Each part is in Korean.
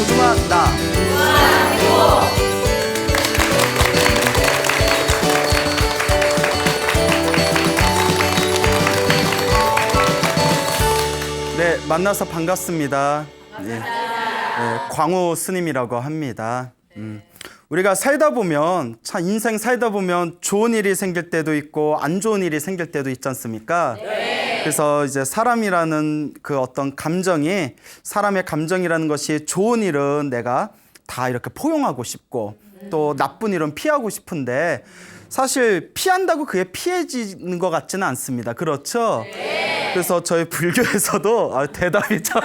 무궁화 나. 네, 만나서 반갑습니다. 네, 광호 스님이라고 합니다. 우리가 살다 보면, 참 인생 살다 보면 좋은 일이 생길 때도 있고 안 좋은 일이 생길 때도 있지 않습니까? 네. 그래서 이제 사람이라는 그 어떤 감정이, 사람의 감정이라는 것이 좋은 일은 내가 다 이렇게 포용하고 싶고 또 나쁜 일은 피하고 싶은데 사실 피한다고 그게 피해지는 것 같지는 않습니다. 그렇죠? 네. 그래서 저희 불교에서도 대답이 참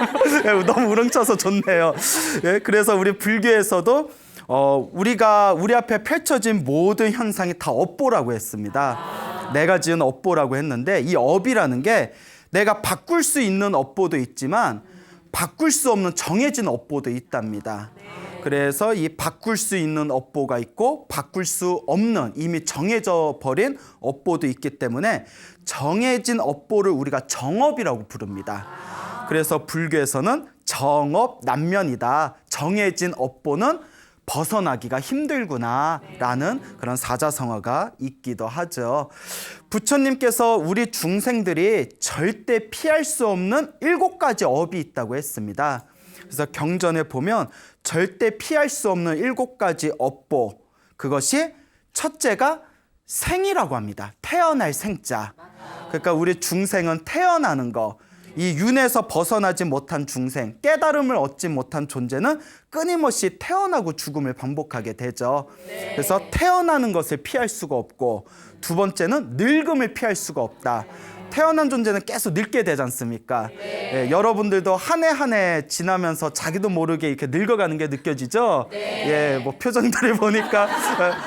너무 우렁차서 좋네요. 예, 그래서 우리 불교에서도 우리가 우리 앞에 펼쳐진 모든 현상이 다 업보라고 했습니다. 내가 지은 업보라고 했는데 이 업이라는 게 내가 바꿀 수 있는 업보도 있지만 바꿀 수 없는 정해진 업보도 있답니다. 그래서 이 바꿀 수 있는 업보가 있고 바꿀 수 없는 이미 정해져 버린 업보도 있기 때문에 정해진 업보를 우리가 정업이라고 부릅니다. 그래서 불교에서는 정업난면이다. 정해진 업보는 벗어나기가 힘들구나라는 그런 사자성어가 있기도 하죠. 부처님께서 우리 중생들이 절대 피할 수 없는 7가지 업이 있다고 했습니다. 그래서 경전에 보면 절대 피할 수 없는 7가지 업보, 그것이 첫째가 생이라고 합니다. 태어날 생자. 그러니까 우리 중생은 태어나는 거, 이 윤에서 벗어나지 못한 중생, 깨달음을 얻지 못한 존재는 끊임없이 태어나고 죽음을 반복하게 되죠. 그래서 태어나는 것을 피할 수가 없고, 두 번째는 늙음을 피할 수가 없다. 태어난 존재는 계속 늙게 되지 않습니까? 예, 여러분들도 한 해 한 해 지나면서 자기도 모르게 이렇게 늙어가는 게 느껴지죠? 예, 뭐 표정들을 보니까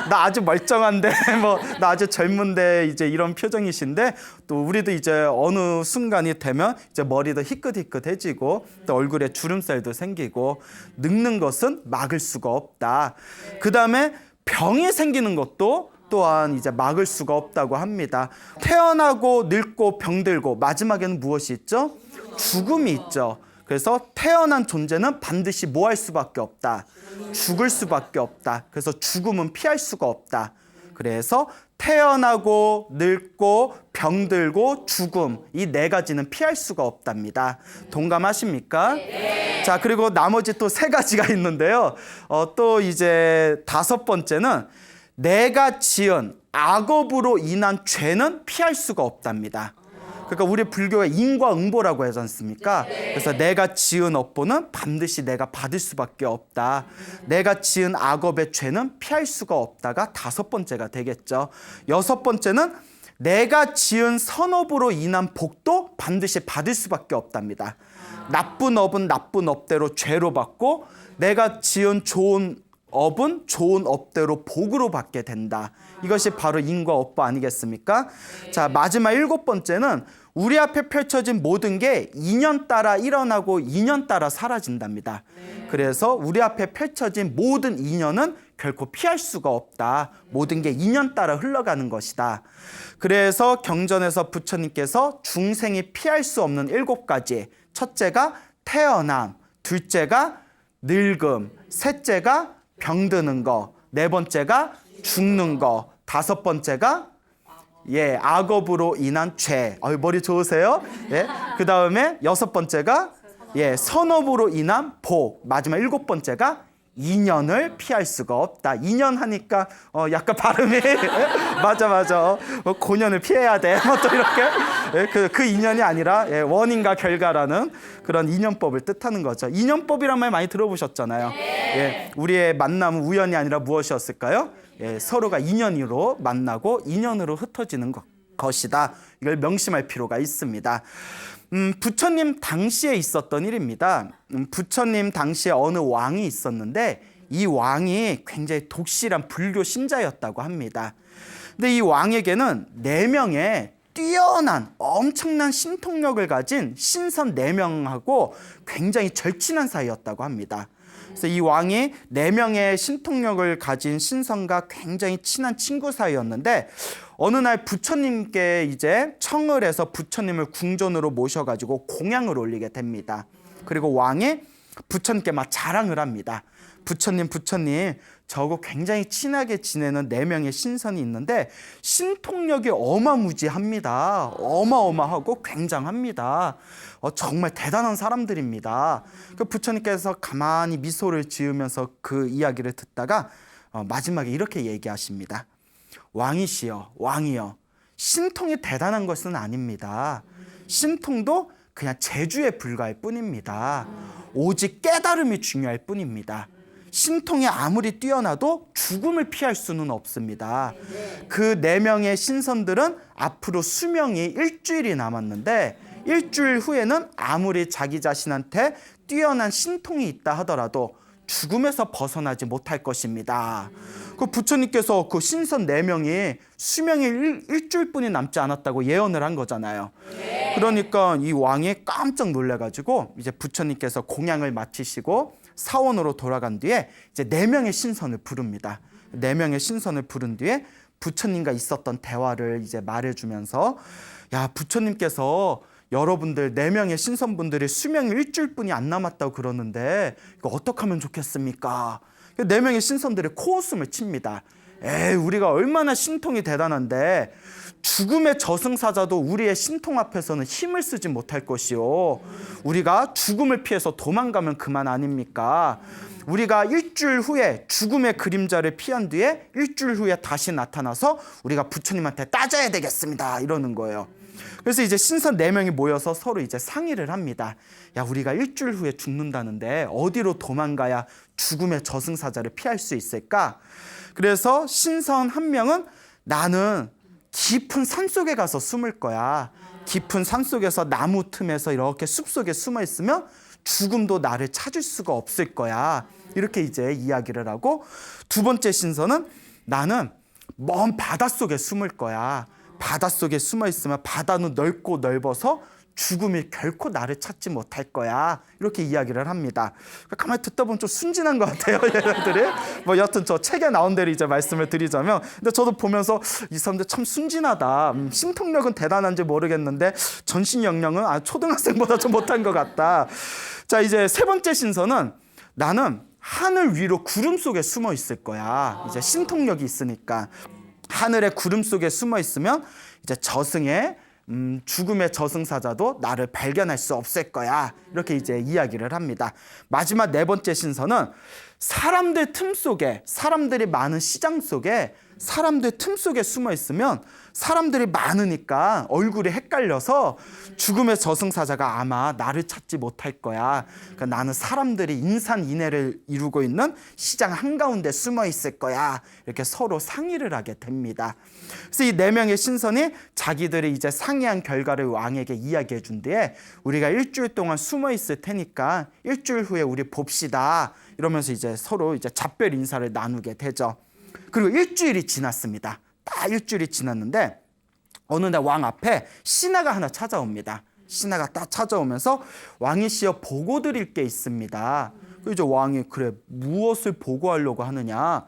나 아주 멀쩡한데, 뭐 나 아주 젊은데 이제 이런 표정이신데 또 우리도 이제 어느 순간이 되면 이제 머리도 희끗희끗해지고 또 얼굴에 주름살도 생기고 늙는 것은 막을 수가 없다. 그 다음에 병이 생기는 것도 또한 이제 막을 수가 없다고 합니다. 태어나고 늙고 병들고 마지막에는 무엇이 있죠? 죽음이 있죠. 그래서 태어난 존재는 반드시 뭐 할 수밖에 없다. 죽을 수밖에 없다. 그래서 죽음은 피할 수가 없다. 그래서 태어나고 늙고 병들고 죽음, 이 4가지는 피할 수가 없답니다. 동감하십니까? 네. 자, 그리고 나머지 또 3가지가 있는데요. 또 이제 5번째는 내가 지은 악업으로 인한 죄는 피할 수가 없답니다. 그러니까 우리 불교의 인과응보라고 하지 않습니까? 그래서 내가 지은 업보는 반드시 내가 받을 수밖에 없다. 내가 지은 악업의 죄는 피할 수가 없다가 5번째가 되겠죠. 6번째는 내가 지은 선업으로 인한 복도 반드시 받을 수밖에 없답니다. 나쁜 업은 나쁜 업대로 죄로 받고 내가 지은 좋은 업은 좋은 업대로 복으로 받게 된다. 이것이 바로 인과업보 아니겠습니까? 자, 마지막 7번째는 우리 앞에 펼쳐진 모든 게 인연 따라 일어나고 인연 따라 사라진답니다. 그래서 우리 앞에 펼쳐진 모든 인연은 결코 피할 수가 없다. 모든 게 인연 따라 흘러가는 것이다. 그래서 경전에서 부처님께서 중생이 피할 수 없는 7가지, 첫째가 태어남, 둘째가 늙음, 셋째가 병드는 거, 4번째가 죽는 거, 5번째가 악업으로 인한 죄. 머리 좋으세요? 예. 그 다음에 6번째가 선업으로 인한 복. 마지막 7번째가 인연을 피할 수가 없다. 인연 하니까 약간 발음이 맞아. 고년을 피해야 돼. 뭐 또 이렇게 그 인연이 아니라 원인과 결과라는 그런 인연법을 뜻하는 거죠. 인연법이란 말 많이 들어보셨잖아요. 우리의 만남은 우연이 아니라 무엇이었을까요? 서로가 인연으로 만나고 인연으로 흩어지는 것이다. 이걸 명심할 필요가 있습니다. 부처님 당시에 있었던 일입니다. 부처님 당시에 어느 왕이 있었는데 이 왕이 굉장히 독실한 불교 신자였다고 합니다. 근데 이 왕에게는 4명의 뛰어난 엄청난 신통력을 가진 신선 4명하고 굉장히 절친한 사이였다고 합니다. 그래서 이 왕이 4명의 신통력을 가진 신선과 굉장히 친한 친구 사이였는데 어느 날 부처님께 이제 청을 해서 부처님을 궁전으로 모셔가지고 공양을 올리게 됩니다. 그리고 왕이 부처님께 막 자랑을 합니다. 부처님, 저하고 굉장히 친하게 지내는 4명의 신선이 있는데 신통력이 어마무지합니다. 어마어마하고 굉장합니다. 정말 대단한 사람들입니다. 그 부처님께서 가만히 미소를 지으면서 그 이야기를 듣다가 마지막에 이렇게 얘기하십니다. 왕이시여, 왕이여, 신통이 대단한 것은 아닙니다. 신통도 그냥 재주에 불과할 뿐입니다. 오직 깨달음이 중요할 뿐입니다. 신통이 아무리 뛰어나도 죽음을 피할 수는 없습니다. 그 4명의 신선들은 앞으로 수명이 일주일이 남았는데 일주일 후에는 아무리 자기 자신한테 뛰어난 신통이 있다 하더라도 죽음에서 벗어나지 못할 것입니다. 그 부처님께서 그 신선 4명이 수명이 일주일뿐이 남지 않았다고 예언을 한 거잖아요. 그러니까 이 왕이 깜짝 놀래가지고 이제 부처님께서 공양을 마치시고 사원으로 돌아간 뒤에 이제 4명의 신선을 부릅니다. 4명의 신선을 부른 뒤에 부처님과 있었던 대화를 이제 말해주면서, 야, 부처님께서 여러분들 4명의 신선분들이 수명이 일주일뿐이 안 남았다고 그러는데 이거 어떻게 하면 좋겠습니까? 4명의 신선들이 코웃음을 칩니다. 에이, 우리가 얼마나 신통이 대단한데 죽음의 저승사자도 우리의 신통 앞에서는 힘을 쓰지 못할 것이요, 우리가 죽음을 피해서 도망가면 그만 아닙니까? 우리가 일주일 후에 죽음의 그림자를 피한 뒤에 일주일 후에 다시 나타나서 우리가 부처님한테 따져야 되겠습니다, 이러는 거예요. 그래서 이제 신선 4명이 모여서 서로 이제 상의를 합니다. 야, 우리가 일주일 후에 죽는다는데 어디로 도망가야 죽음의 저승사자를 피할 수 있을까? 그래서 신선 한 명은 나는 깊은 산속에 가서 숨을 거야. 깊은 산속에서 나무 틈에서 이렇게 숲속에 숨어 있으면 죽음도 나를 찾을 수가 없을 거야. 이렇게 이제 이야기를 하고, 2번째 신선은 나는 먼 바닷속에 숨을 거야. 바닷속에 숨어 있으면 바다는 넓고 넓어서 죽음이 결코 나를 찾지 못할 거야. 이렇게 이야기를 합니다. 가만히 듣다 보면 좀 순진한 것 같아요, 얘네들이. 뭐 여튼 저 책에 나온 대로 이제 말씀을 드리자면, 근데 저도 보면서 이 사람들 참 순진하다. 신통력은 대단한지 모르겠는데 전신 역량은 초등학생보다 좀 못한 것 같다. 자, 이제 3번째 신선은 나는 하늘 위로 구름 속에 숨어 있을 거야. 이제 신통력이 있으니까 하늘의 구름 속에 숨어 있으면 이제 저승에 죽음의 저승사자도 나를 발견할 수 없을 거야. 이렇게 이제 이야기를 합니다. 마지막 4번째 신선은 사람들 틈 속에, 사람들이 많은 시장 속에, 사람들 틈 속에 숨어 있으면 사람들이 많으니까 얼굴이 헷갈려서 죽음의 저승사자가 아마 나를 찾지 못할 거야. 그러니까 나는 사람들이 인산인해를 이루고 있는 시장 한가운데 숨어 있을 거야. 이렇게 서로 상의를 하게 됩니다. 그래서 이 4명의 신선이 자기들이 이제 상의한 결과를 왕에게 이야기해 준 뒤에 우리가 일주일 동안 숨어 있을 테니까 일주일 후에 우리 봅시다. 이러면서 이제 서로 이제 작별 인사를 나누게 되죠. 그리고 일주일이 지났습니다. 딱 일주일이 지났는데 어느 날 왕 앞에 신하가 하나 찾아옵니다. 신하가 딱 찾아오면서 왕이시여 보고 드릴 게 있습니다. 그래서 왕이 그래 무엇을 보고하려고 하느냐.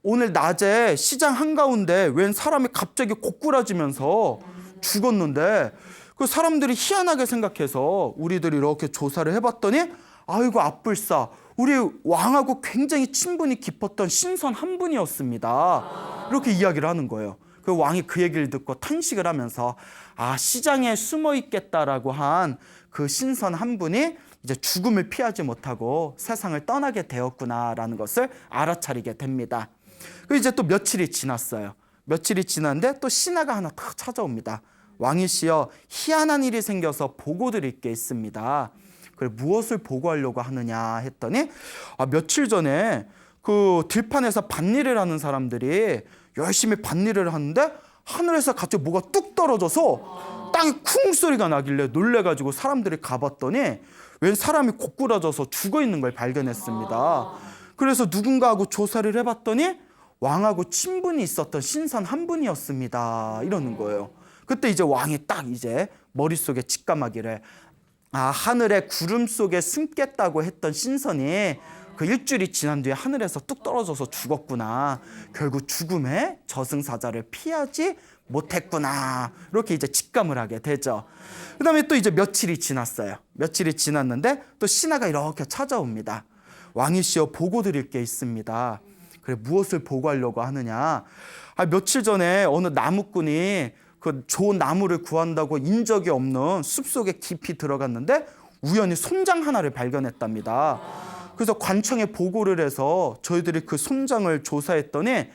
오늘 낮에 시장 한가운데 웬 사람이 갑자기 고꾸라지면서 죽었는데 그 사람들이 희한하게 생각해서 우리들이 이렇게 조사를 해봤더니 아이고 앞불사 우리 왕하고 굉장히 친분이 깊었던 신선 한 분이었습니다. 이렇게 이야기를 하는 거예요. 그 왕이 그 얘기를 듣고 탄식을 하면서 시장에 숨어 있겠다라고 한 그 신선 한 분이 이제 죽음을 피하지 못하고 세상을 떠나게 되었구나라는 것을 알아차리게 됩니다. 그 이제 또 며칠이 지났어요. 며칠이 지났는데 또 신하가 하나 딱 찾아옵니다. 왕이시여 희한한 일이 생겨서 보고 드릴 게 있습니다. 그래 무엇을 보고하려고 하느냐 했더니 며칠 전에 그 들판에서 밭일을 하는 사람들이 열심히 밭일을 하는데 하늘에서 갑자기 뭐가 뚝 떨어져서 땅에 쿵 소리가 나길래 놀래가지고 사람들이 가봤더니 웬 사람이 고꾸라져서 죽어 있는 걸 발견했습니다. 그래서 누군가하고 조사를 해봤더니 왕하고 친분이 있었던 신선 한 분이었습니다. 이러는 거예요. 그때 이제 왕이 딱 이제 머릿속에 직감하기를 하늘의 구름 속에 숨겠다고 했던 신선이 그 일주일이 지난 뒤에 하늘에서 뚝 떨어져서 죽었구나. 결국 죽음의 저승사자를 피하지 못했구나. 이렇게 이제 직감을 하게 되죠. 그 다음에 또 이제 며칠이 지났어요. 며칠이 지났는데 또 신하가 이렇게 찾아옵니다. 왕이시여, 보고 드릴 게 있습니다. 그래, 무엇을 보고하려고 하느냐. 며칠 전에 어느 나무꾼이 그 좋은 나무를 구한다고 인적이 없는 숲속에 깊이 들어갔는데 우연히 손장 하나를 발견했답니다. 그래서 관청에 보고를 해서 저희들이 그 손장을 조사했더니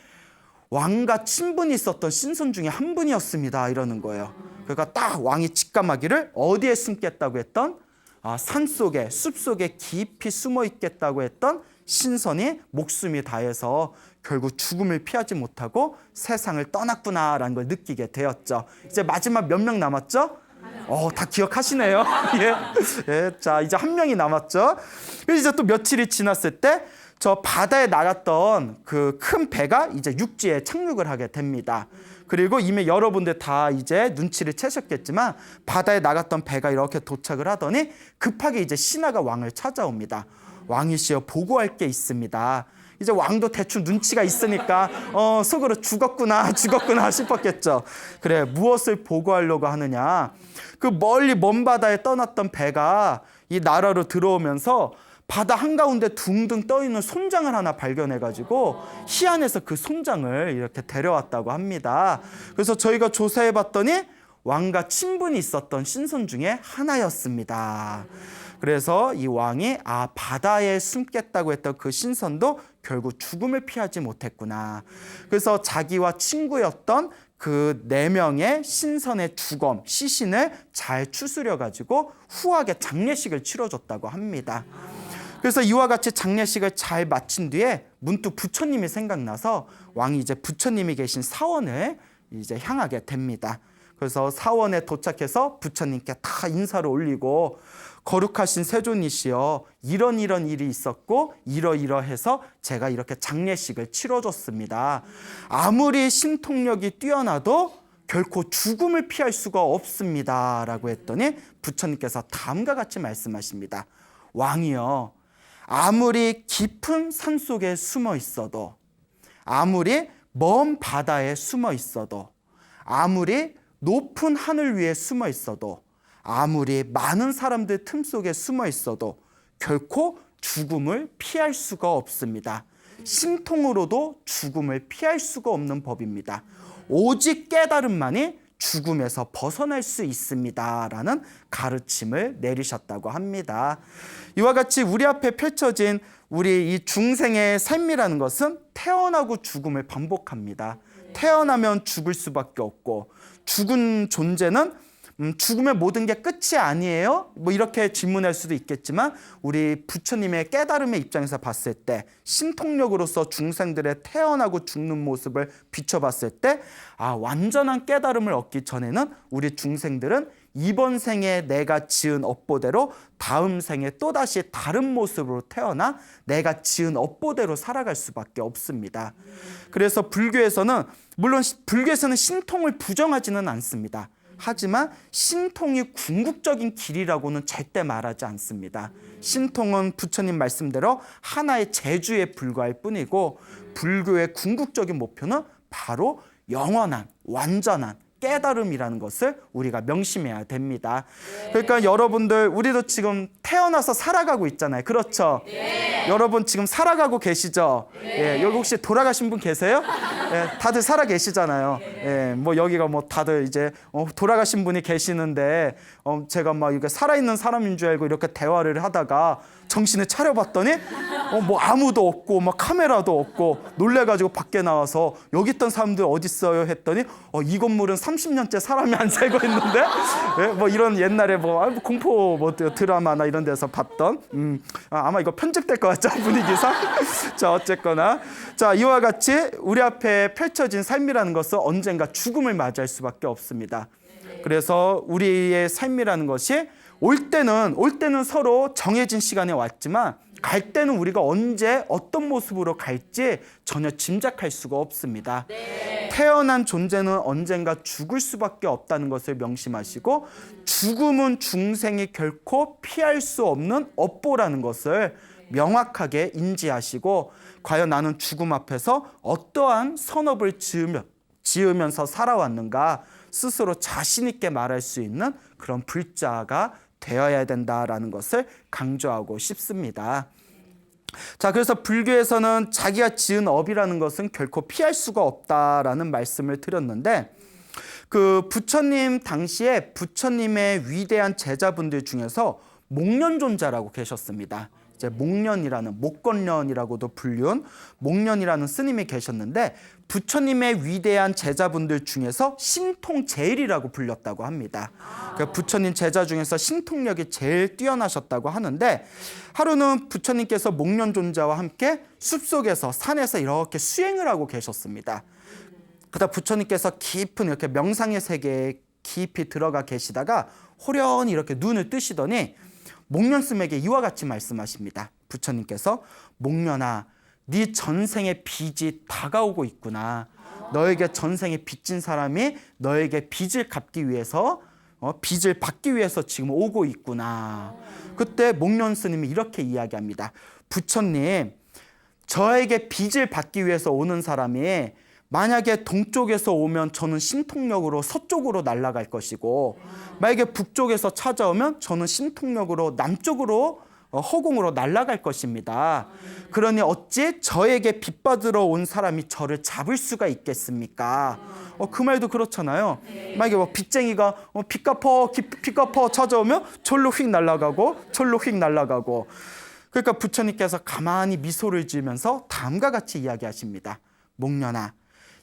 왕과 친분이 있었던 신선 중에 한 분이었습니다. 이러는 거예요. 그러니까 딱 왕이 직감하기를 어디에 숨겠다고 했던 산속에, 숲속에 깊이 숨어 있겠다고 했던 신선이 목숨이 다해서 결국 죽음을 피하지 못하고 세상을 떠났구나라는 걸 느끼게 되었죠. 이제 마지막 몇 명 남았죠? 다 기억하시네요. 예. 자, 이제 한 명이 남았죠. 그래서 이제 또 며칠이 지났을 때 저 바다에 나갔던 그 큰 배가 이제 육지에 착륙을 하게 됩니다. 그리고 이미 여러분들 다 이제 눈치를 채셨겠지만 바다에 나갔던 배가 이렇게 도착을 하더니 급하게 이제 신하가 왕을 찾아옵니다. 왕이시여, 보고할 게 있습니다. 이제 왕도 대충 눈치가 있으니까 속으로 죽었구나 싶었겠죠. 그래, 무엇을 보고하려고 하느냐. 그 멀리 먼 바다에 떠났던 배가 이 나라로 들어오면서 바다 한가운데 둥둥 떠있는 손장을 하나 발견해가지고 희한해서 그 손장을 이렇게 데려왔다고 합니다. 그래서 저희가 조사해봤더니 왕과 친분이 있었던 신선 중에 하나였습니다. 그래서 이 왕이 바다에 숨겠다고 했던 그 신선도 결국 죽음을 피하지 못했구나. 그래서 자기와 친구였던 그 4명의 신선의 주검, 시신을 잘 추스려가지고 후하게 장례식을 치러줬다고 합니다. 그래서 이와 같이 장례식을 잘 마친 뒤에 문득 부처님이 생각나서 왕이 이제 부처님이 계신 사원을 이제 향하게 됩니다. 그래서 사원에 도착해서 부처님께 다 인사를 올리고 거룩하신 세존이시여, 이런 일이 있었고 이러이러해서 제가 이렇게 장례식을 치러줬습니다. 아무리 신통력이 뛰어나도 결코 죽음을 피할 수가 없습니다. 라고 했더니 부처님께서 다음과 같이 말씀하십니다. 왕이여, 아무리 깊은 산속에 숨어 있어도, 아무리 먼 바다에 숨어 있어도, 아무리 높은 하늘 위에 숨어 있어도, 아무리 많은 사람들 틈 속에 숨어 있어도 결코 죽음을 피할 수가 없습니다. 신통으로도 죽음을 피할 수가 없는 법입니다. 오직 깨달음만이 죽음에서 벗어날 수 있습니다. 라는 가르침을 내리셨다고 합니다. 이와 같이 우리 앞에 펼쳐진 우리 이 중생의 삶이라는 것은 태어나고 죽음을 반복합니다. 태어나면 죽을 수밖에 없고, 죽은 존재는 죽음의 모든 게 끝이 아니에요? 뭐 이렇게 질문할 수도 있겠지만 우리 부처님의 깨달음의 입장에서 봤을 때, 신통력으로서 중생들의 태어나고 죽는 모습을 비춰봤을 때 완전한 깨달음을 얻기 전에는 우리 중생들은 이번 생에 내가 지은 업보대로 다음 생에 또다시 다른 모습으로 태어나 내가 지은 업보대로 살아갈 수밖에 없습니다. 그래서 불교에서는, 물론 불교에서는 신통을 부정하지는 않습니다. 하지만 신통이 궁극적인 길이라고는 절대 말하지 않습니다. 신통은 부처님 말씀대로 하나의 재주에 불과할 뿐이고, 불교의 궁극적인 목표는 바로 영원한, 완전한 깨달음이라는 것을 우리가 명심해야 됩니다. 그러니까 여러분들, 우리도 지금 태어나서 살아가고 있잖아요. 그렇죠? 네. 여러분 지금 살아가고 계시죠? 네. 예, 여기 혹시 돌아가신 분 계세요? 예, 다들 살아 계시잖아요. 예, 뭐 여기가 뭐 다들 이제 돌아가신 분이 계시는데 제가 막 이렇게 살아있는 사람인 줄 알고 이렇게 대화를 하다가 정신을 차려봤더니 뭐 아무도 없고 막 카메라도 없고 놀래가지고 밖에 나와서 여기 있던 사람들 어디 있어요 했더니 이 건물은 30년째 사람이 안 살고 있는데 예? 뭐 이런 옛날에 뭐 공포 뭐 드라마나 이런 데서 봤던 아마 이거 편집될 것 같죠, 분위기상. 자, 어쨌거나 자, 이와 같이 우리 앞에 펼쳐진 삶이라는 것은 언젠가 죽음을 맞이할 수밖에 없습니다. 그래서 우리의 삶이라는 것이 올 때는 서로 정해진 시간에 왔지만 갈 때는 우리가 언제 어떤 모습으로 갈지 전혀 짐작할 수가 없습니다. 네. 태어난 존재는 언젠가 죽을 수밖에 없다는 것을 명심하시고, 죽음은 중생이 결코 피할 수 없는 업보라는 것을 명확하게 인지하시고 과연 나는 죽음 앞에서 어떠한 선업을 지으면서 살아왔는가 스스로 자신 있게 말할 수 있는 그런 불자가 되어야 된다라는 것을 강조하고 싶습니다. 자, 그래서 불교에서는 자기가 지은 업이라는 것은 결코 피할 수가 없다라는 말씀을 드렸는데, 그 부처님 당시에 부처님의 위대한 제자분들 중에서 목련존자라고 계셨습니다. 이제 목련이라는, 목건련이라고도 불리운 목련이라는 스님이 계셨는데, 부처님의 위대한 제자분들 중에서 신통제일이라고 불렸다고 합니다. 그러니까 부처님 제자 중에서 신통력이 제일 뛰어나셨다고 하는데, 하루는 부처님께서 목련존자와 함께 숲속에서, 산에서 이렇게 수행을 하고 계셨습니다. 그러다 부처님께서 깊은 이렇게 명상의 세계에 깊이 들어가 계시다가 호련히 이렇게 눈을 뜨시더니 목련스님에게 이와 같이 말씀하십니다. 부처님께서, 목련아, 네 전생의 빚이 다가오고 있구나. 너에게 전생에 빚진 사람이 너에게 빚을 갚기 위해서, 빚을 받기 위해서 지금 오고 있구나. 그때 목련스님이 이렇게 이야기합니다. 부처님, 저에게 빚을 받기 위해서 오는 사람이 만약에 동쪽에서 오면 저는 신통력으로 서쪽으로 날아갈 것이고, 만약에 북쪽에서 찾아오면 저는 신통력으로 남쪽으로, 허공으로 날아갈 것입니다. 그러니 어찌 저에게 빚 받으러 온 사람이 저를 잡을 수가 있겠습니까? 그 말도 그렇잖아요. 만약에 뭐 빚쟁이가 빚 갚어 찾아오면 절로 휙 날아가고 절로 휙 날아가고. 그러니까 부처님께서 가만히 미소를 지으면서 다음과 같이 이야기하십니다. 목련아,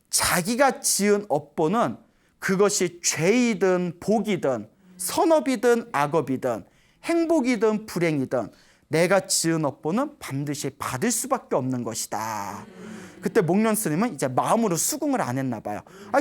자기가 지은 업보는 그것이 죄이든 복이든 선업이든 악업이든 행복이든 불행이든 내가 지은 업보는 반드시 받을 수밖에 없는 것이다. 그때 목련스님은 이제 마음으로 수긍을 안 했나 봐요.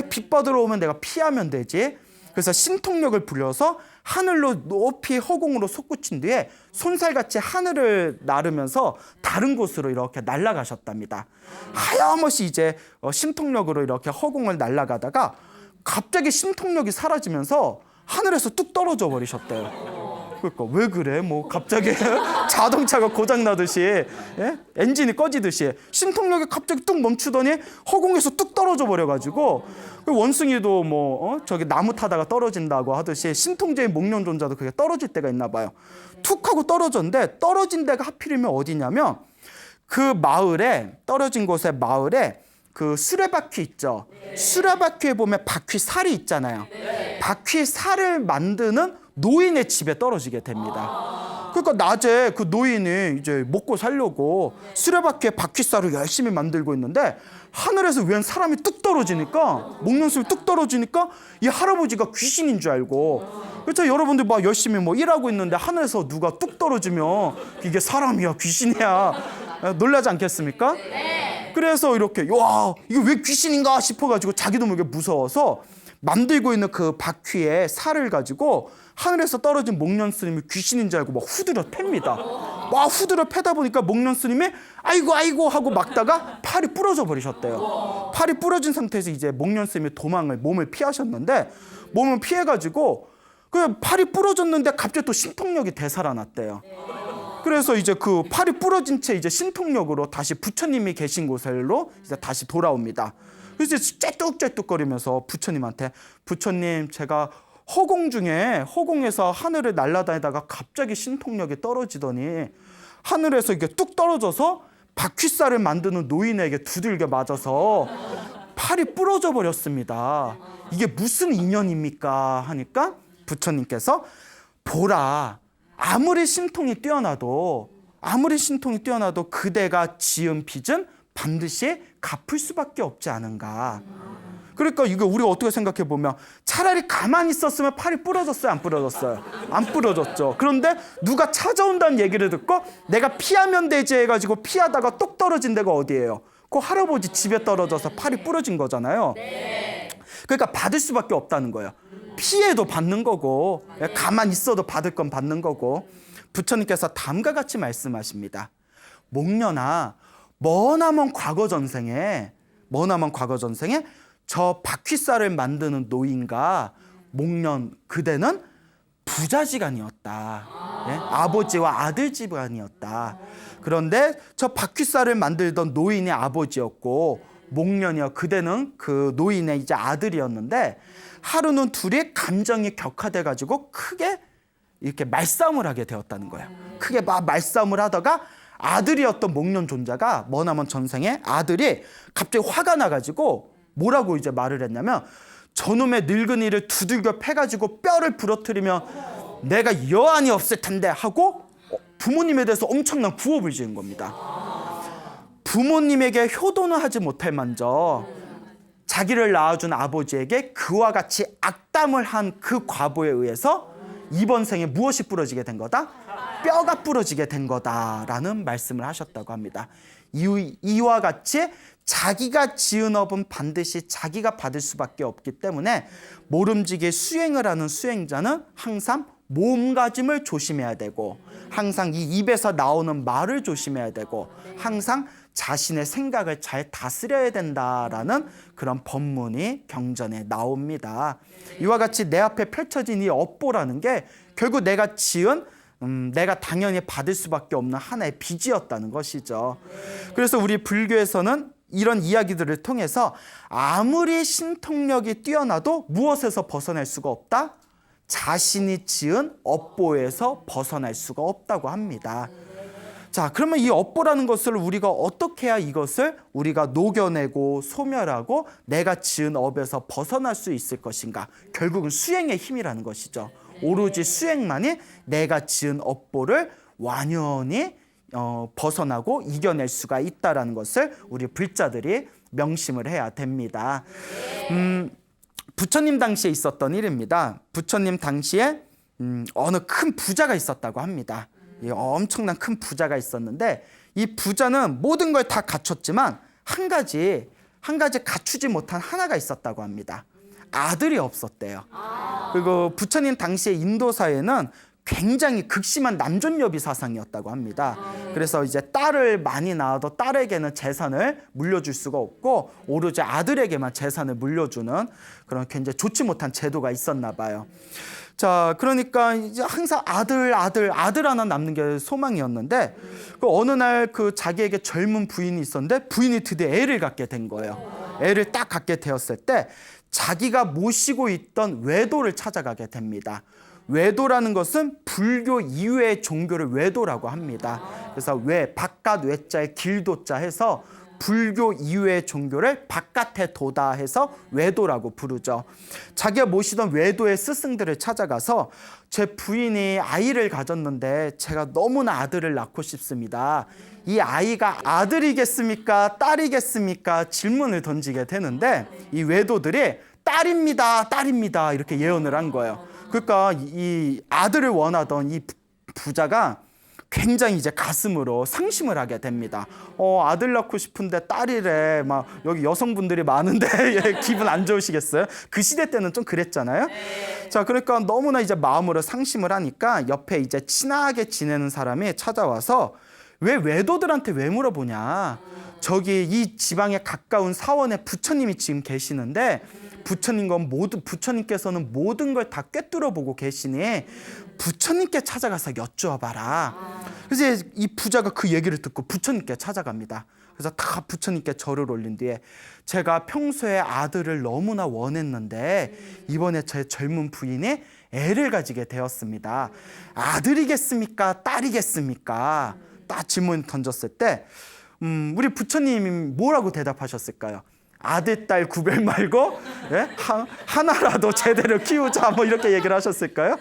빚 받으러 오면 내가 피하면 되지. 그래서 신통력을 불려서 하늘로 높이 허공으로 솟구친 뒤에 손살같이 하늘을 나르면서 다른 곳으로 이렇게 날아가셨답니다. 하염없이 이제 신통력으로 이렇게 허공을 날아가다가 갑자기 신통력이 사라지면서 하늘에서 뚝 떨어져 버리셨대요. 그러니까 왜 그래? 뭐 갑자기 자동차가 고장 나듯이, 예? 엔진이 꺼지듯이 신통력이 갑자기 뚝 멈추더니 허공에서 뚝 떨어져 버려가지고, 원숭이도 저기 나무 타다가 떨어진다고 하듯이 신통제인 목련존자도 그게 떨어질 때가 있나 봐요. 툭 하고 떨어졌는데, 떨어진 데가 하필이면 어디냐면 그 마을에, 떨어진 곳의 마을에 그 수레바퀴 있죠. 수레바퀴에 보면 바퀴 살이 있잖아요. 바퀴 살을 만드는 노인의 집에 떨어지게 됩니다. 그러니까 낮에 그 노인이 이제 먹고 살려고 수레바퀴에 바퀴살을 열심히 만들고 있는데, 하늘에서 웬 사람이 뚝 떨어지니까, 목련스님이 뚝 떨어지니까 이 할아버지가 귀신인 줄 알고, 그렇죠? 여러분들 막 열심히 일하고 있는데 하늘에서 누가 뚝 떨어지면 이게 사람이야 귀신이야 놀라지 않겠습니까? 그래서 이렇게 와, 이거 왜 귀신인가 싶어가지고 자기도 모르게 무서워서 만들고 있는 그 바퀴에 살을 가지고 하늘에서 떨어진 목련스님이 귀신인 줄 알고 막 후드려 팹니다. 막 후드려 패다 보니까 목련스님이 아이고 하고 막다가 팔이 부러져 버리셨대요. 팔이 부러진 상태에서 이제 목련스님이 몸을 피하셨는데, 몸을 피해가지고 그 팔이 부러졌는데 갑자기 또 신통력이 되살아났대요. 그래서 이제 그 팔이 부러진 채 이제 신통력으로 다시 부처님이 계신 곳으로 이제 다시 돌아옵니다. 그래서 째뚝째뚝거리면서 부처님한테, 부처님, 제가 허공에서 하늘을 날아다니다가 갑자기 신통력이 떨어지더니 하늘에서 이게 뚝 떨어져서 바퀴살을 만드는 노인에게 두들겨 맞아서 팔이 부러져 버렸습니다. 이게 무슨 인연입니까? 하니까 부처님께서, 보라, 아무리 신통이 뛰어나도 그대가 지은 빚은 반드시 갚을 수밖에 없지 않은가. 그러니까 이거 우리가 어떻게 생각해 보면, 차라리 가만히 있었으면 팔이 부러졌어요, 안 부러졌어요? 안 부러졌죠. 그런데 누가 찾아온다는 얘기를 듣고 내가 피하면 되지 해가지고 피하다가 똑 떨어진 데가 어디예요? 그 할아버지 집에 떨어져서 팔이 부러진 거잖아요. 그러니까 받을 수밖에 없다는 거예요. 피해도 받는 거고, 가만히 있어도 받을 건 받는 거고. 부처님께서 다음과 같이 말씀하십니다. 목련아, 머나먼 과거 전생에 저 바퀴살을 만드는 노인과 목련, 그대는 부자지간이었다. 아버지와 아들 집안이었다. 그런데 저 바퀴살을 만들던 노인의 아버지였고 목련이요, 그대는 그 노인의 이제 아들이었는데 하루는 둘이 감정이 격화돼 가지고 크게 이렇게 말싸움을 하게 되었다는 거예요. 크게 막 말싸움을 하다가 아들이었던 목련 존자가 머나먼 전생에 아들이 갑자기 화가 나가지고 뭐라고 이제 말을 했냐면, 저놈의 늙은이를 두들겨 패가지고 뼈를 부러뜨리면 내가 여한이 없을 텐데 하고 부모님에 대해서 엄청난 구업을 지은 겁니다. 부모님에게 효도는 하지 못할 만저 자기를 낳아준 아버지에게 그와 같이 악담을 한 그 과보에 의해서 이번 생에 무엇이 부러지게 된 거다? 뼈가 부러지게 된 거다라는 말씀을 하셨다고 합니다. 이와 같이 자기가 지은 업은 반드시 자기가 받을 수밖에 없기 때문에 모름지기 수행을 하는 수행자는 항상 몸가짐을 조심해야 되고, 항상 이 입에서 나오는 말을 조심해야 되고, 항상 자신의 생각을 잘 다스려야 된다라는 그런 법문이 경전에 나옵니다. 이와 같이 내 앞에 펼쳐진 이 업보라는 게 결국 내가 지은 내가 당연히 받을 수밖에 없는 하나의 빚이었다는 것이죠. 그래서 우리 불교에서는 이런 이야기들을 통해서 아무리 신통력이 뛰어나도 무엇에서 벗어날 수가 없다? 자신이 지은 업보에서 벗어날 수가 없다고 합니다. 자, 그러면 이 업보라는 것을 우리가 어떻게 해야 이것을 우리가 녹여내고 소멸하고 내가 지은 업에서 벗어날 수 있을 것인가? 결국은 수행의 힘이라는 것이죠. 오로지 수행만이 내가 지은 업보를 완연히 벗어나고 이겨낼 수가 있다는 것을 우리 불자들이 명심을 해야 됩니다. 부처님 당시에 있었던 일입니다. 부처님 당시에 어느 큰 부자가 있었다고 합니다. 엄청난 큰 부자가 있었는데 이 부자는 모든 걸 다 갖췄지만 한 가지 갖추지 못한 하나가 있었다고 합니다. 아들이 없었대요. 그리고 부처님 당시에 인도사회는 굉장히 극심한 남존여비 사상이었다고 합니다. 그래서 이제 딸을 많이 낳아도 딸에게는 재산을 물려줄 수가 없고 오로지 아들에게만 재산을 물려주는 그런 굉장히 좋지 못한 제도가 있었나 봐요. 자, 그러니까 이제 항상 아들 하나 남는 게 소망이었는데 그 어느 날 그 자기에게 젊은 부인이 있었는데 부인이 드디어 애를 갖게 된 거예요. 애를 딱 갖게 되었을 때 자기가 모시고 있던 외도를 찾아가게 됩니다. 외도라는 것은 불교 이외의 종교를 외도라고 합니다. 그래서 바깥 외자에 길도자 해서 불교 이외의 종교를 바깥에 도다 해서 외도라고 부르죠. 자기가 모시던 외도의 스승들을 찾아가서 제 부인이 아이를 가졌는데 제가 너무나 아들을 낳고 싶습니다. 이 아이가 아들이겠습니까? 딸이겠습니까? 질문을 던지게 되는데 이 외도들이 딸입니다 이렇게 예언을 한 거예요. 그러니까 이 아들을 원하던 이 부자가 굉장히 이제 가슴으로 상심을 하게 됩니다. 아들 낳고 싶은데 딸이래. 막 여기 여성분들이 많은데 기분 안 좋으시겠어요? 그 시대 때는 좀 그랬잖아요. 자, 그러니까 너무나 이제 마음으로 상심을 하니까 옆에 이제 친하게 지내는 사람이 찾아와서 왜 외도들한테 왜 물어보냐? 저기 이 지방에 가까운 사원에 부처님이 지금 계시는데 부처님께서는 모든 걸 다 꿰뚫어 보고 계시니 부처님께 찾아가서 여쭈어봐라. 그래서 이 부자가 그 얘기를 듣고 부처님께 찾아갑니다. 그래서 다 부처님께 절을 올린 뒤에 제가 평소에 아들을 너무나 원했는데 이번에 제 젊은 부인이 애를 가지게 되었습니다. 아들이겠습니까? 딸이겠습니까? 딱 질문 던졌을 때 우리 부처님이 뭐라고 대답하셨을까요? 아들, 딸 구별 말고 하나라도 제대로 키우자 뭐 이렇게 얘기를 하셨을까요?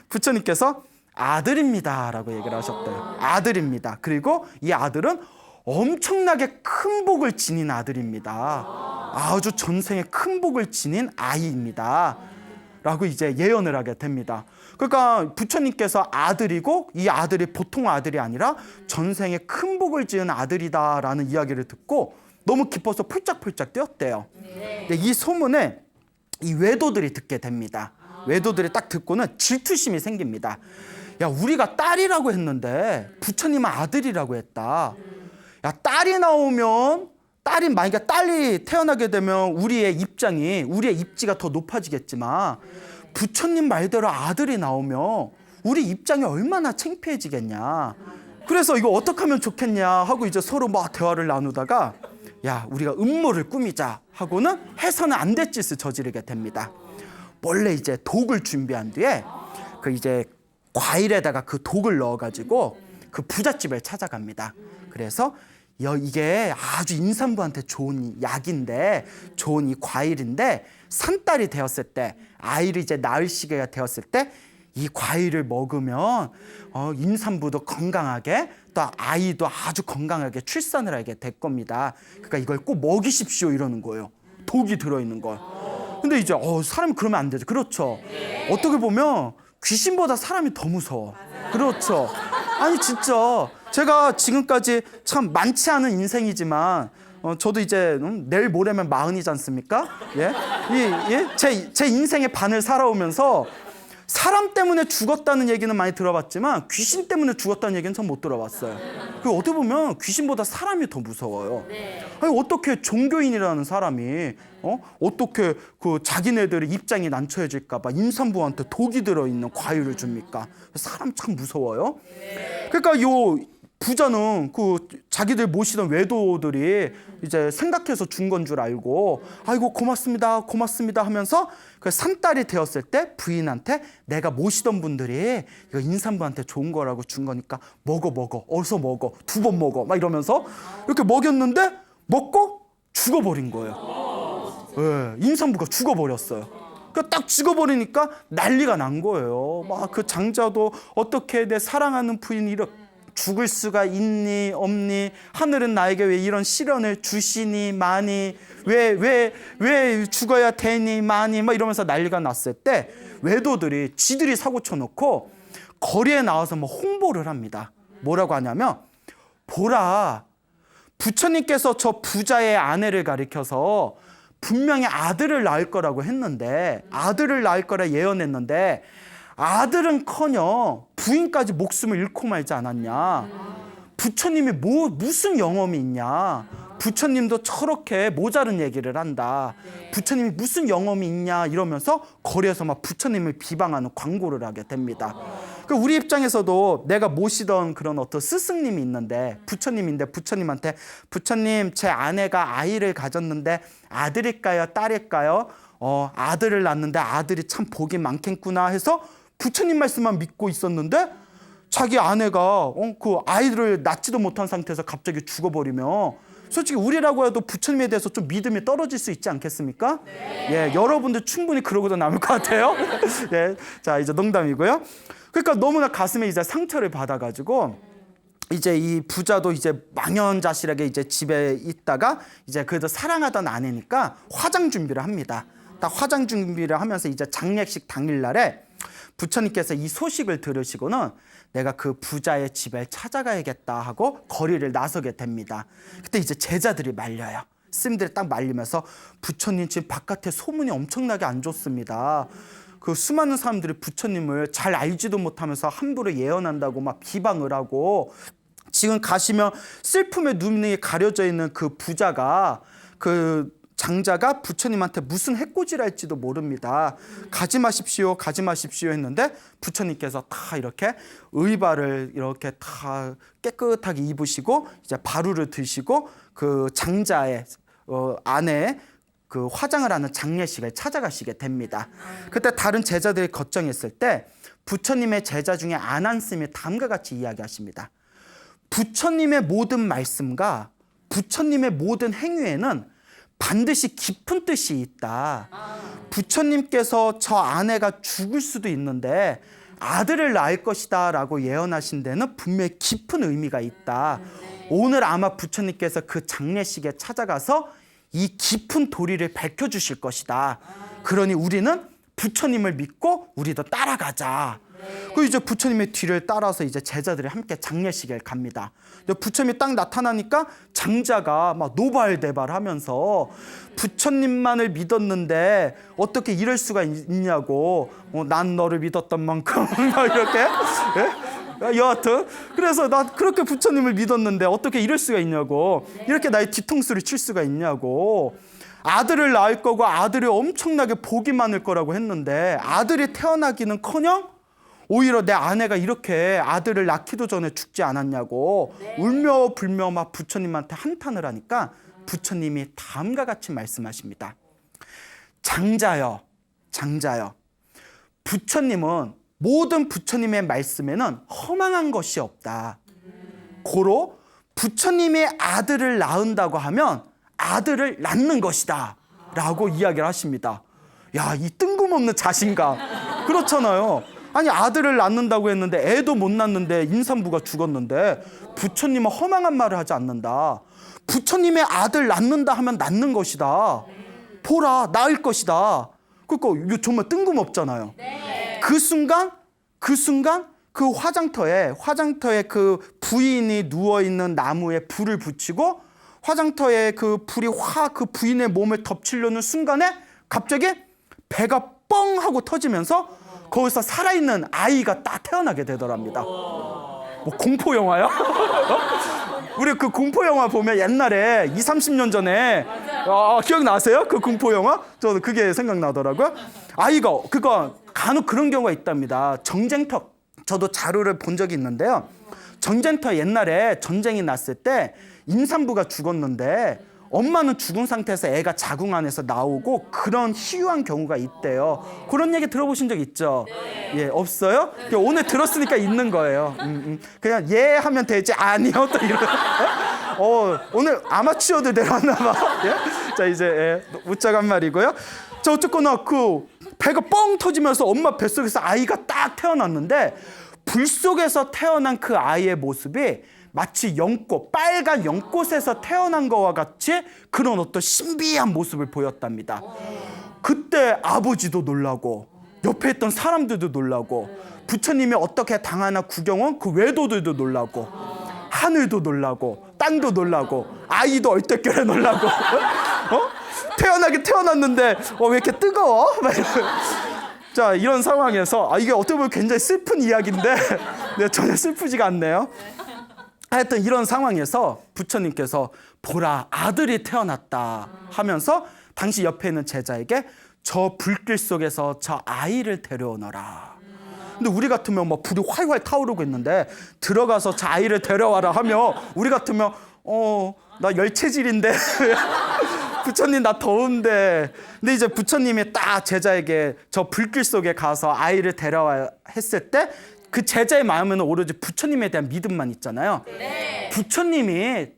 부처님께서 아들입니다 라고 얘기를 하셨대요. 아들입니다. 그리고 이 아들은 엄청나게 큰 복을 지닌 아들입니다. 아주 전생에 큰 복을 지닌 아이입니다 라고 이제 예언을 하게 됩니다. 그러니까 부처님께서 아들이고 이 아들이 보통 아들이 아니라 전생에 큰 복을 지은 아들이다라는 이야기를 듣고 너무 기뻐서 펄짝펄짝 뛰었대요. 근데 이 소문을 이 외도들이 듣게 됩니다. 외도들이 딱 듣고는 질투심이 생깁니다. 야, 우리가 딸이라고 했는데 부처님은 아들이라고 했다. 야, 만약에 딸이 태어나게 되면 우리의 입지가 더 높아지겠지만 부처님 말대로 아들이 나오면 우리 입장이 얼마나 창피해지겠냐. 그래서 이거 어떻게 하면 좋겠냐 하고 이제 서로 막 대화를 나누다가 야, 우리가 음모를 꾸미자 하고는 해서는 안 될 짓을 저지르게 됩니다. 원래 이제 독을 준비한 뒤에 그 이제 과일에다가 그 독을 넣어가지고 그 부잣집을 찾아갑니다. 그래서 이게 아주 임산부한테 좋은 약인데, 좋은 이 과일인데, 산딸이 되었을 때, 아이를 이제 낳을 시기가 되었을 때 이 과일을 먹으면 임산부도 건강하게, 또 아이도 아주 건강하게 출산을 하게 될 겁니다. 그러니까 이걸 꼭 먹이십시오 이러는 거예요. 독이 들어있는 걸. 근데 이제 사람이 그러면 안 되죠. 그렇죠. 어떻게 보면 귀신보다 사람이 더 무서워. 그렇죠. 아니 진짜 제가 지금까지 참 많지 않은 인생이지만 저도 이제 내일 모레면 40이지 않습니까? 예? 제 인생의 반을 살아오면서 사람 때문에 죽었다는 얘기는 많이 들어봤지만 귀신 때문에 죽었다는 얘기는 참 못 들어봤어요. 그리고 어떻게 보면 귀신보다 사람이 더 무서워요. 아니 어떻게 종교인이라는 사람이 어떻게 그 자기네들의 입장이 난처해질까 봐 임산부한테 독이 들어있는 과일을 줍니까? 사람 참 무서워요. 그러니까 요 부자는 그 자기들 모시던 외도들이 이제 생각해서 준 건 줄 알고 아이고 고맙습니다 고맙습니다 하면서 그 산딸이 되었을 때 부인한테 내가 모시던 분들이 이거 임산부한테 좋은 거라고 준 거니까 먹어 어서 먹어 2번 먹어 막 이러면서 이렇게 먹였는데 먹고 죽어버린 거예요. 네, 임산부가 죽어버렸어요. 딱 죽어버리니까 난리가 난 거예요. 막 그 장자도 어떻게 내 사랑하는 부인이 이렇게 죽을 수가 있니 없니, 하늘은 나에게 왜 이런 시련을 주시니 많이, 왜 죽어야 되니 많이, 막 이러면서 난리가 났을 때 외도들이 지들이 사고 쳐놓고 거리에 나와서 뭐 홍보를 합니다. 뭐라고 하냐면 보라, 부처님께서 저 부자의 아내를 가리켜서 분명히 아들을 낳을 거라고 했는데, 아들을 낳을 거라 예언했는데 아들은커녕 부인까지 목숨을 잃고 말지 않았냐. 부처님이 무슨 영험이 있냐. 부처님도 저렇게 모자른 얘기를 한다. 부처님이 무슨 영험이 있냐 이러면서 거리에서 막 부처님을 비방하는 광고를 하게 됩니다. 우리 입장에서도 내가 모시던 그런 어떤 스승님이 있는데, 부처님인데 부처님한테 부처님 제 아내가 아이를 가졌는데 아들일까요 딸일까요? 아들을 낳는데 아들이 참 복이 많겠구나 해서 부처님 말씀만 믿고 있었는데 자기 아내가 그 아이를 낳지도 못한 상태에서 갑자기 죽어버리면 솔직히 우리라고 해도 부처님에 대해서 좀 믿음이 떨어질 수 있지 않겠습니까? 네. 예, 여러분들 충분히 그러고도 남을 것 같아요. 예, 자 이제 농담이고요. 그러니까 너무나 가슴에 이제 상처를 받아가지고 이제 이 부자도 이제 망연자실하게 이제 집에 있다가 이제 그래도 사랑하던 아내니까 화장 준비를 합니다. 딱 화장 준비를 하면서 이제 장례식 당일날에 부처님께서 이 소식을 들으시고는 내가 그 부자의 집에 찾아가야겠다 하고 거리를 나서게 됩니다. 그때 이제 제자들이 말려요. 스님들이 딱 말리면서 부처님 지금 바깥에 소문이 엄청나게 안 좋습니다. 그 수많은 사람들이 부처님을 잘 알지도 못하면서 함부로 예언한다고 막 비방을 하고, 지금 가시면 슬픔의 눈이 가려져 있는 그 부자가, 그 장자가 부처님한테 무슨 해코지를 할지도 모릅니다. 가지 마십시오 했는데 부처님께서 다 이렇게 의발을 이렇게 다 깨끗하게 입으시고 이제 바루를 드시고 그 장자의 아내의 그 화장을 하는 장례식을 찾아가시게 됩니다. 그때 다른 제자들이 걱정했을 때 부처님의 제자 중에 안한스님이 다음과 같이 이야기하십니다. 부처님의 모든 말씀과 부처님의 모든 행위에는 반드시 깊은 뜻이 있다. 부처님께서 저 아내가 죽을 수도 있는데 아들을 낳을 것이다 라고 예언하신 데는 분명히 깊은 의미가 있다. 오늘 아마 부처님께서 그 장례식에 찾아가서 이 깊은 도리를 밝혀주실 것이다. 그러니 우리는 부처님을 믿고 우리도 따라가자. 그 이제 부처님의 뒤를 따라서 이제 제자들이 함께 장례식에 갑니다. 부처님이 딱 나타나니까 장자가 막 노발대발하면서 부처님만을 믿었는데 어떻게 이럴 수가 있냐고, 난 너를 믿었던 만큼 막 이렇게. 예? 여하튼 그래서 나 그렇게 부처님을 믿었는데 어떻게 이럴 수가 있냐고, 이렇게 나의 뒤통수를 칠 수가 있냐고. 아들을 낳을 거고 아들이 엄청나게 복이 많을 거라고 했는데 아들이 태어나기는커녕 오히려 내 아내가 이렇게 아들을 낳기도 전에 죽지 않았냐고 울며 불며 막 부처님한테 한탄을 하니까 부처님이 다음과 같이 말씀하십니다. 장자여, 장자여. 부처님은 모든 부처님의 말씀에는 허망한 것이 없다. 고로 부처님이 아들을 낳은다고 하면 아들을 낳는 것이다 라고 이야기를 하십니다. 야, 이 뜬금없는 자신감. 그렇잖아요. 아니, 아들을 낳는다고 했는데 애도 못 낳는데 임산부가 죽었는데 부처님은 허망한 말을 하지 않는다. 부처님의 아들 낳는다 하면 낳는 것이다. 보라, 낳을 것이다. 그러니까 이거 정말 뜬금없잖아요. 그 순간 그 화장터에 그 부인이 누워있는 나무에 불을 붙이고 화장터에 그 불이 확 그 부인의 몸을 덮치려는 순간에 갑자기 배가 뻥 하고 터지면서 거기서 살아있는 아이가 딱 태어나게 되더랍니다. 뭐 공포 영화야? 우리 그 공포 영화 보면 옛날에 20, 30년 전에 기억나세요? 그 공포 영화? 저도 그게 생각나더라고요. 아이가 그거 간혹 그런 경우가 있답니다. 전쟁터, 저도 자료를 본 적이 있는데요. 전쟁터 옛날에 전쟁이 났을 때 임산부가 죽었는데 엄마는 죽은 상태에서 애가 자궁 안에서 나오고 그런 희유한 경우가 있대요. 그런 얘기 들어보신 적 있죠? 예, 없어요? 오늘 들었으니까 있는 거예요. 그냥 예 하면 되지 아니요 또 이런. 오늘 아마추어들 내려왔나 봐. 예? 자, 이제 웃자간 말이고요. 자, 어쨌거나 그 배가 뻥 터지면서 엄마 뱃속에서 아이가 딱 태어났는데 불 속에서 태어난 그 아이의 모습이 마치 연꽃, 빨간 연꽃에서 태어난 것과 같이 그런 어떤 신비한 모습을 보였답니다. 그때 아버지도 놀라고 옆에 있던 사람들도 놀라고 부처님이 어떻게 당하나 구경한 그 외도들도 놀라고 하늘도 놀라고 땅도 놀라고 아이도 얼떨결에 놀라고 태어나긴 태어났는데 왜 이렇게 뜨거워? 자, 이런 상황에서 이게 어떻게 보면 굉장히 슬픈 이야기인데 전혀 슬프지가 않네요. 하여튼 이런 상황에서 부처님께서 보라, 아들이 태어났다 하면서 당시 옆에 있는 제자에게 저 불길 속에서 저 아이를 데려오너라. 근데 우리 같으면 막 불이 활활 타오르고 있는데 들어가서 저 아이를 데려와라 하면 우리 같으면 나 열체질인데 부처님 나 더운데. 근데 이제 부처님이 딱 제자에게 저 불길 속에 가서 아이를 데려와 했을 때 그 제자의 마음에는 오로지 부처님에 대한 믿음만 있잖아요. 부처님이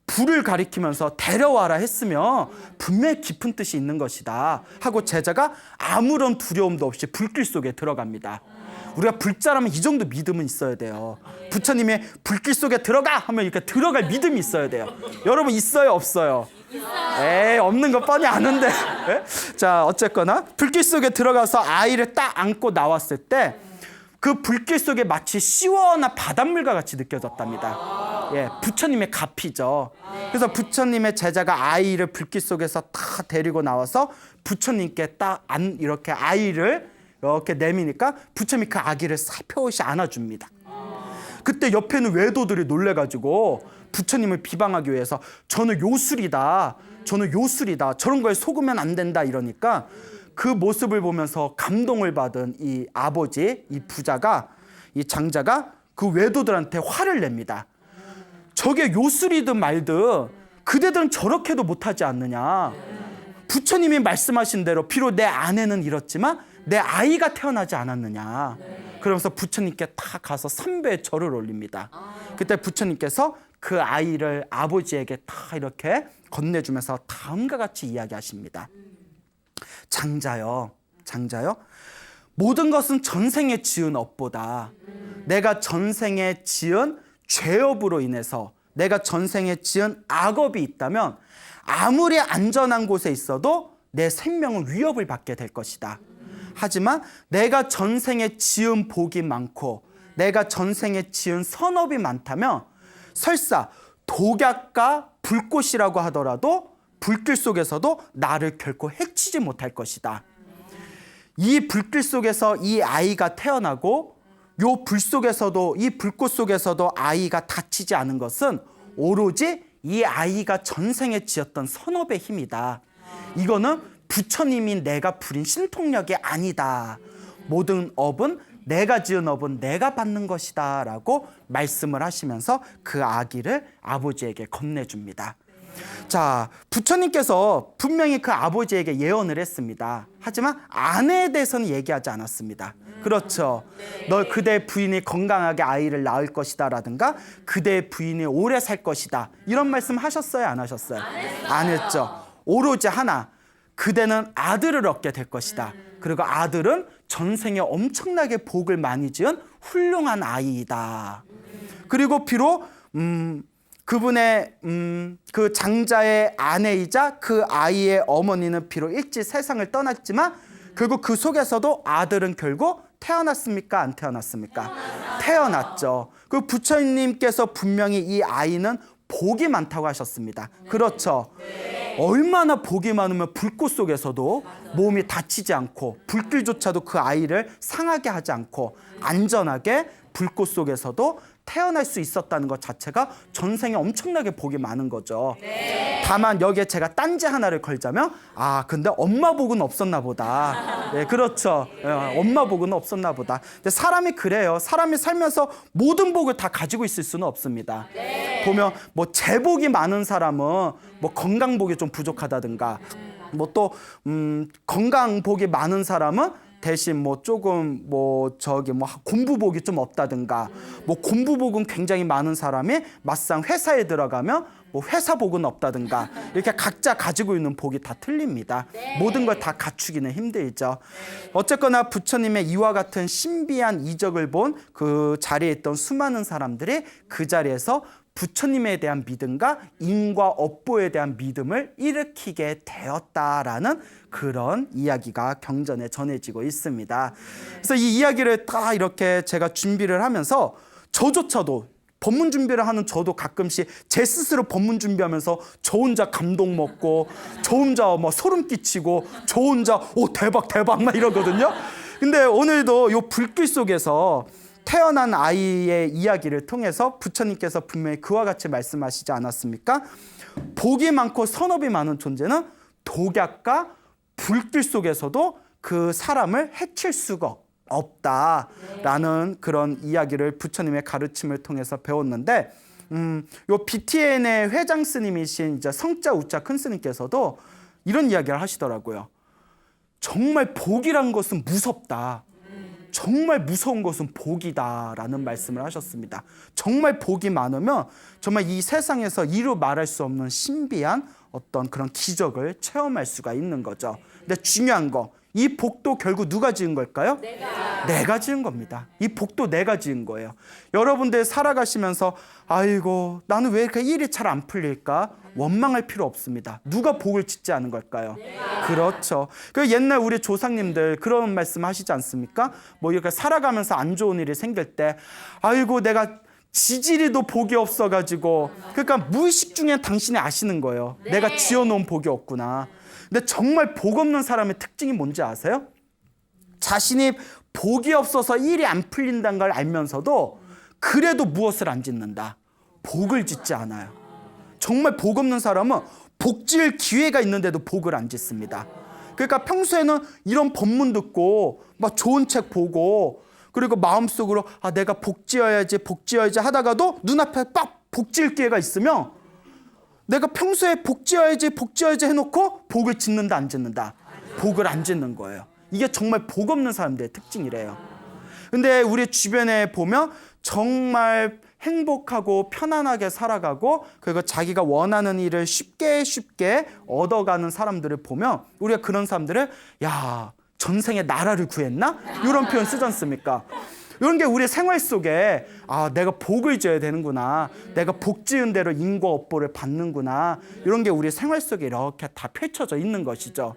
불을 가리키면서 데려와라 했으면 분명히 깊은 뜻이 있는 것이다 하고 제자가 아무런 두려움도 없이 불길 속에 들어갑니다. 우리가 불자라면 이 정도 믿음은 있어야 돼요. 부처님이 불길 속에 들어가 하면 이렇게 들어갈 믿음이 있어야 돼요. 여러분 있어요, 없어요? 에이, 없는 거 뻔히 아는데. 자, 어쨌거나 불길 속에 들어가서 아이를 딱 안고 나왔을 때 그 불길 속에 마치 시원한 바닷물과 같이 느껴졌답니다. 예, 부처님의 가피죠. 그래서 부처님의 제자가 아이를 불길 속에서 다 데리고 나와서 부처님께 딱 이렇게 아이를 이렇게 내미니까 부처님이 그 아기를 살펴시 안아줍니다. 그때 옆에 있는 외도들이 놀래가지고 부처님을 비방하기 위해서 저는 요술이다, 저런 거에 속으면 안 된다 이러니까 그 모습을 보면서 감동을 받은 이 아버지, 이 부자가, 이 장자가 그 외도들한테 화를 냅니다. 저게 요술이든 말든 그대들은 저렇게도 못하지 않느냐. 부처님이 말씀하신 대로 비록 내 아내는 이렇지만 내 아이가 태어나지 않았느냐. 그러면서 부처님께 다 가서 3배의 절을 올립니다. 그때 부처님께서 그 아이를 아버지에게 다 이렇게 건네주면서 다음과 같이 이야기하십니다. 장자여, 모든 것은 전생에 지은 업보다 내가 전생에 지은 죄업으로 인해서 내가 전생에 지은 악업이 있다면 아무리 안전한 곳에 있어도 내 생명은 위협을 받게 될 것이다. 하지만 내가 전생에 지은 복이 많고 내가 전생에 지은 선업이 많다면 설사 독약과 불꽃이라고 하더라도 불길 속에서도 나를 결코 해치지 못할 것이다. 이 불길 속에서 이 아이가 태어나고 요 불 속에서도 이 불꽃 속에서도 아이가 다치지 않은 것은 오로지 이 아이가 전생에 지었던 선업의 힘이다. 이거는 부처님이 내가 부린 신통력이 아니다. 모든 업은 내가 지은 업은 내가 받는 것이다 라고 말씀을 하시면서 그 아기를 아버지에게 건네줍니다. 자, 부처님께서 분명히 그 아버지에게 예언을 했습니다. 하지만 아내에 대해서는 얘기하지 않았습니다. 그렇죠. 너 그대 부인이 건강하게 아이를 낳을 것이다 라든가 그대 부인이 오래 살 것이다 이런 말씀 하셨어요, 안 하셨어요? 안 했죠. 오로지 하나, 그대는 아들을 얻게 될 것이다. 그리고 아들은 전생에 엄청나게 복을 많이 지은 훌륭한 아이이다. 그리고 비록 그분의 그 장자의 아내이자 그 아이의 어머니는 비록 일찍 세상을 떠났지만 결국 그 속에서도 아들은 결국 태어났습니까? 안 태어났습니까? 태어났죠. 그 부처님께서 분명히 이 아이는 복이 많다고 하셨습니다. 그렇죠. 얼마나 복이 많으면 불꽃 속에서도 몸이 다치지 않고 불길조차도 그 아이를 상하게 하지 않고 안전하게 불꽃 속에서도 태어날 수 있었다는 것 자체가 전생에 엄청나게 복이 많은 거죠. 다만 여기에 제가 딴지 하나를 걸자면 근데 엄마 복은 없었나 보다. 네, 그렇죠. 엄마 복은 없었나 보다. 근데 사람이 그래요. 사람이 살면서 모든 복을 다 가지고 있을 수는 없습니다. 보면 뭐 재복이 많은 사람은 뭐 건강복이 좀 부족하다든가 뭐 또 건강복이 많은 사람은 대신 뭐 조금 뭐 공부복이 좀 없다든가 뭐 공부복은 굉장히 많은 사람이 막상 회사에 들어가면 뭐 회사복은 없다든가 이렇게 각자 가지고 있는 복이 다 틀립니다. 모든 걸 다 갖추기는 힘들죠. 어쨌거나 부처님의 이와 같은 신비한 이적을 본 그 자리에 있던 수많은 사람들이 그 자리에서 부처님에 대한 믿음과 인과 업보에 대한 믿음을 일으키게 되었다라는 그런 이야기가 경전에 전해지고 있습니다. 그래서 이 이야기를 다 이렇게 제가 준비를 하면서 저조차도 법문 준비를 하는 저도 가끔씩 제 스스로 법문 준비하면서 저 혼자 감동 먹고 저 혼자 막 소름 끼치고 저 혼자 대박 막 이러거든요. 근데 오늘도 이 불길 속에서 태어난 아이의 이야기를 통해서 부처님께서 분명히 그와 같이 말씀하시지 않았습니까? 복이 많고 선업이 많은 존재는 독약과 불길 속에서도 그 사람을 해칠 수가 없다라는 그런 이야기를 부처님의 가르침을 통해서 배웠는데 요 BTN의 회장 스님이신 이제 성자 우자 큰 스님께서도 이런 이야기를 하시더라고요. 정말 복이란 것은 무섭다. 정말 무서운 것은 복이다라는 말씀을 하셨습니다. 정말 복이 많으면 정말 이 세상에서 이루 말할 수 없는 신비한 어떤 그런 기적을 체험할 수가 있는 거죠. 근데 중요한 거, 이 복도 결국 누가 지은 걸까요? 내가 지은 겁니다. 이 복도 내가 지은 거예요. 여러분들 살아가시면서 아이고 나는 왜 이렇게 일이 잘 안 풀릴까? 원망할 필요 없습니다. 누가 복을 짓지 않은 걸까요? 그렇죠. 그 옛날 우리 조상님들 그런 말씀 하시지 않습니까? 뭐 이렇게 살아가면서 안 좋은 일이 생길 때 아이고 내가 지지리도 복이 없어가지고 그러니까 무의식 중에 당신이 아시는 거예요. 내가 지어놓은 복이 없구나. 근데 정말 복 없는 사람의 특징이 뭔지 아세요? 자신이 복이 없어서 일이 안 풀린다는 걸 알면서도 그래도 무엇을 안 짓는다? 복을 짓지 않아요. 정말 복 없는 사람은 복 지을 기회가 있는데도 복을 안 짓습니다. 그러니까 평소에는 이런 법문 듣고 막 좋은 책 보고 그리고 마음속으로 내가 복 지어야지 하다가도 눈앞에 빡 복 지을 기회가 있으면 내가 평소에 복 지어야지 해놓고 복을 짓는다 안 짓는다? 복을 안 짓는 거예요. 이게 정말 복 없는 사람들의 특징이래요. 근데 우리 주변에 보면 정말 행복하고 편안하게 살아가고 그리고 자기가 원하는 일을 쉽게 얻어가는 사람들을 보면 우리가 그런 사람들을 전생에 나라를 구했나? 이런 표현 쓰지 않습니까? 이런 게 우리 생활 속에 내가 복을 지어야 되는구나. 내가 복 지은 대로 인과 업보를 받는구나. 이런 게 우리 생활 속에 이렇게 다 펼쳐져 있는 것이죠.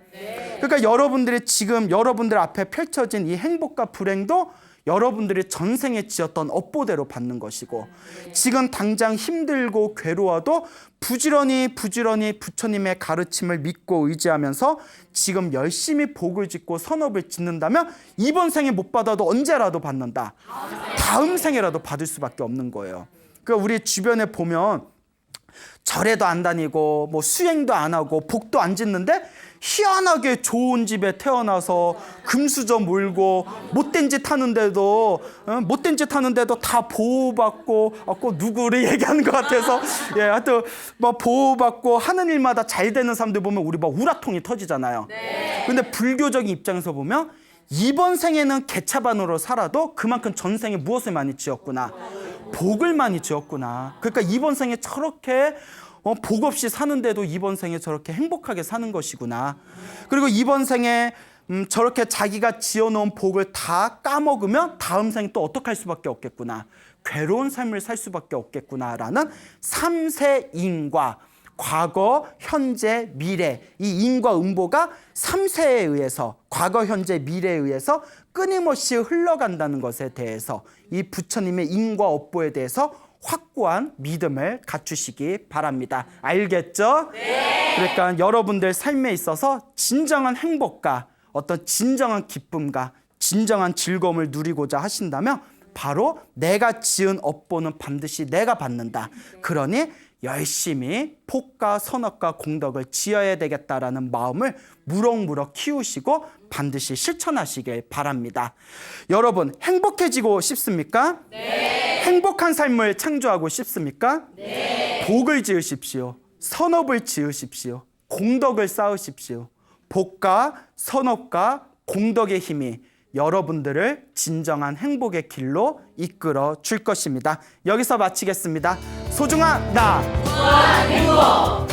그러니까 여러분들이 지금 여러분들 앞에 펼쳐진 이 행복과 불행도 여러분들이 전생에 지었던 업보대로 받는 것이고 지금 당장 힘들고 괴로워도 부지런히 부처님의 가르침을 믿고 의지하면서 지금 열심히 복을 짓고 선업을 짓는다면 이번 생에 못 받아도 언제라도 받는다. 다음 생에라도 받을 수밖에 없는 거예요. 그러니까 우리 주변에 보면 절에도 안 다니고 뭐 수행도 안 하고 복도 안 짓는데 희한하게 좋은 집에 태어나서 금수저 몰고 못된 짓 하는데도 다 보호받고 꼭 누구를 얘기하는 것 같아서 하여튼 막 보호받고 하는 일마다 잘 되는 사람들 보면 우리 막 우라통이 터지잖아요. 근데 불교적인 입장에서 보면 이번 생에는 개차반으로 살아도 그만큼 전생에 무엇을 많이 지었구나, 복을 많이 지었구나. 그러니까 이번 생에 저렇게 복 없이 사는데도 이번 생에 저렇게 행복하게 사는 것이구나. 그리고 이번 생에 저렇게 자기가 지어놓은 복을 다 까먹으면 다음 생에 또 어떻게 할 수밖에 없겠구나, 괴로운 삶을 살 수밖에 없겠구나라는 3세 인과, 과거, 현재, 미래, 이 인과 음보가 3세에 의해서, 과거, 현재, 미래에 의해서 끊임없이 흘러간다는 것에 대해서 이 부처님의 인과 업보에 대해서 확고한 믿음을 갖추시기 바랍니다. 알겠죠? 네. 그러니까 여러분들 삶에 있어서 진정한 행복과 어떤 진정한 기쁨과 진정한 즐거움을 누리고자 하신다면 바로 내가 지은 업보는 반드시 내가 받는다. 그러니 열심히 복과 선업과 공덕을 지어야 되겠다라는 마음을 무럭무럭 키우시고 반드시 실천하시길 바랍니다. 여러분, 행복해지고 싶습니까? 네. 행복한 삶을 창조하고 싶습니까? 네. 복을 지으십시오. 선업을 지으십시오. 공덕을 쌓으십시오. 복과 선업과 공덕의 힘이 여러분들을 진정한 행복의 길로 이끌어 줄 것입니다. 여기서 마치겠습니다. 소중한 나, 무한 행복.